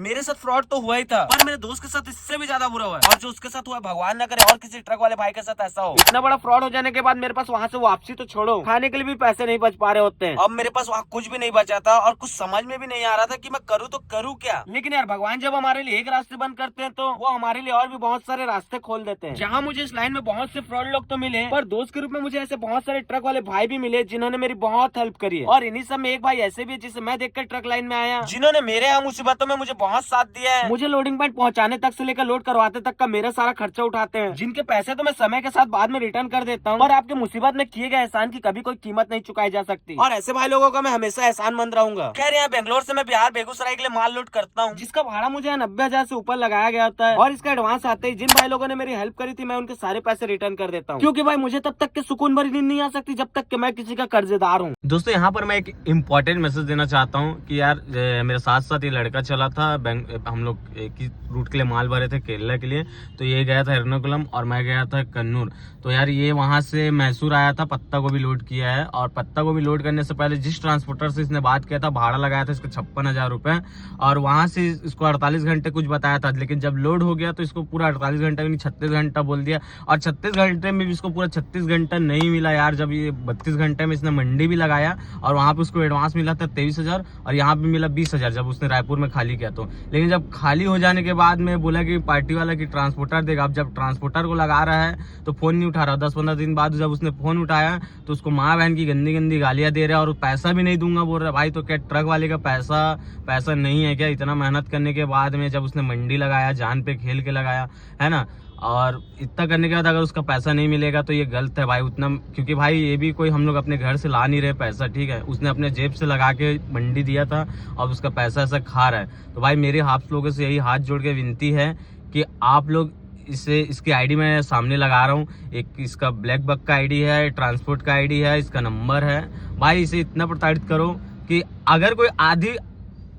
मेरे साथ फ्रॉड तो हुआ ही था, पर मेरे दोस्त के साथ इससे भी ज्यादा बुरा हुआ है। और जो उसके साथ हुआ, भगवान न करे और किसी ट्रक वाले भाई के साथ ऐसा हो। इतना बड़ा फ्रॉड हो जाने के बाद मेरे पास वहाँ से वापसी तो छोड़ो, खाने के लिए भी पैसे नहीं बच पा रहे होते हैं। अब मेरे पास वहाँ कुछ भी नहीं बचा था और कुछ समझ में भी नहीं आ रहा था कि मैं करूँ तो करूँ क्या। लेकिन यार भगवान जब हमारे लिए एक रास्ते बंद करते हैं तो वो हमारे लिए और भी बहुत सारे रास्ते खोल देते हैं। जहाँ मुझे इस लाइन में बहुत से फ्रॉड लोग तो मिले, पर दोस्त के रूप में मुझे ऐसे बहुत सारे ट्रक वाले भाई भी मिले जिन्होंने मेरी बहुत हेल्प करी है। और इन्हीं सब में एक भाई ऐसे भी है जिसे मैं देखकर ट्रक लाइन में आया, जिन्होंने मेरे यहाँ मुसीबतों में मुझे बहुत साथ दिया है। मुझे लोडिंग पॉइंट पहुँचाने तक से लेकर लोड करवाते तक का मेरा सारा खर्चा उठाते हैं, जिनके पैसे तो मैं समय के साथ बाद में रिटर्न कर देता हूँ। और आपके मुसीबत में किए गए एहसान की कभी कोई कीमत नहीं चुकाई जा सकती। और ऐसे भाई लोगों का मैं हमेशा एहसानमंद रहूंगा। खैर यहाँ बेंगलोर से मैं बिहार बेगूसराय के लिए माल लोड करता हूँ, जिसका भाड़ा मुझे 90,000 से ऊपर लगाया गया होता है। और इसका एडवांस आते ही जिन भाई लोगों ने मेरी हेल्प करी थी, मैं उनके सारे पैसे रिटर्न कर देता हूँ, क्योंकि भाई मुझे तब तक के सुकून भरी नींद नहीं आ सकती जब तक कि मैं किसी का कर्जदार हूँ। दोस्तों यहाँ पर मैं एक इम्पोर्टेंट मैसेज देना चाहता हूँ कि यार मेरे साथ साथ ये लड़का चला था, हम लोग एक ही रूट के लिए माल भरे थे केरला के लिए। तो ये गया था एर्नाकुलम और मैं गया था कन्नूर। तो यार ये वहां से मैसूर आया था, पत्ता गोभी लोड किया है। और पत्ता गोभी लोड करने से पहले जिस ट्रांसपोर्टर से इसने बात किया था, भाड़ा लगाया था इसका 56,000 रुपए। और वहां से इसको 48 घंटे कुछ बताया था, लेकिन जब लोड हो गया तो इसको पूरा 48 घंटा नहीं 36 घंटा बोल दिया। और 36 घंटे में भी इसको पूरा 36 घंटा नहीं मिला यार। जब ये 32 घंटे में इसने मंडी भी लगाया और वहां पे उसको एडवांस मिला था 23,000 और यहाँ पे मिला 20,000 जब उसने रायपुर में खाली किया तो। लेकिन जब खाली हो जाने के बाद में बोला कि पार्टी वाला की ट्रांसपोर्टर देगा। अब जब ट्रांसपोर्टर को लगा रहा है तो फोन नहीं उठा रहा। 10-15 दिन बाद जब उसने फोन उठाया तो उसको माँ बहन की गंदी गंदी गालियां दे रहा है और पैसा भी नहीं दूंगा बोल रहा है। भाई तो क्या ट्रक वाले का पैसा नहीं है क्या? इतना मेहनत करने के बाद में जब उसने मंडी लगाया, जान पे खेल के लगाया है ना, और इतना करने के बाद अगर उसका पैसा नहीं मिलेगा तो ये गलत है भाई उतना। क्योंकि भाई ये भी कोई हम लोग अपने घर से ला नहीं रहे पैसा, ठीक है। उसने अपने जेब से लगा के मंडी दिया था और उसका पैसा ऐसा खा रहा है। तो भाई मेरे आप लोगों से यही हाथ जोड़ के विनती है कि आप लोग इसकी आईडी मैं सामने लगा रहा हूँ। एक इसका ब्लैक बक का आईडी है, ट्रांसपोर्ट का आईडी है, इसका नंबर है। भाई इसे इतना प्रताड़ित करो कि अगर कोई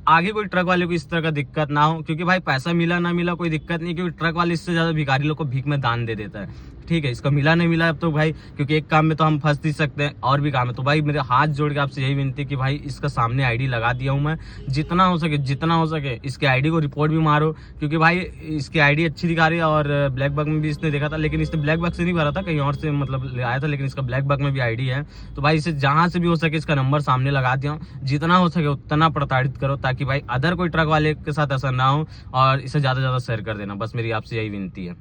आगे कोई ट्रक वाले को इस तरह का दिक्कत ना हो। क्योंकि भाई पैसा मिला ना मिला कोई दिक्कत नहीं, क्योंकि ट्रक वाले इससे ज्यादा भिखारी लोग को भीख में दान दे देता है, ठीक है। इसका मिला नहीं मिला अब तो भाई, क्योंकि एक काम में तो हम फंस नहीं सकते हैं और भी काम है। तो भाई मेरे हाथ जोड़ के आपसे यही विनती कि भाई इसका सामने आईडी लगा दिया हूं मैं। जितना हो सके इसके आईडी को रिपोर्ट भी मारो, क्योंकि भाई इसकी आईडी अच्छी दिखा रही है। और ब्लैक बक में भी इसने देखा था, लेकिन इसने ब्लैक बक से नहीं भरा था, कहीं और से मतलब ले आया था, लेकिन इसका ब्लैक बक में भी आईडी है। तो भाई इसे जहां से भी हो सके इसका नंबर सामने लगा दिया। जितना हो सके उतना प्रताड़ित करो, ताकि भाई अदर कोई ट्रक वाले के साथ ऐसा ना हो, और इसे ज्यादा से ज्यादा शेयर कर देना। बस मेरी आपसे यही विनती है।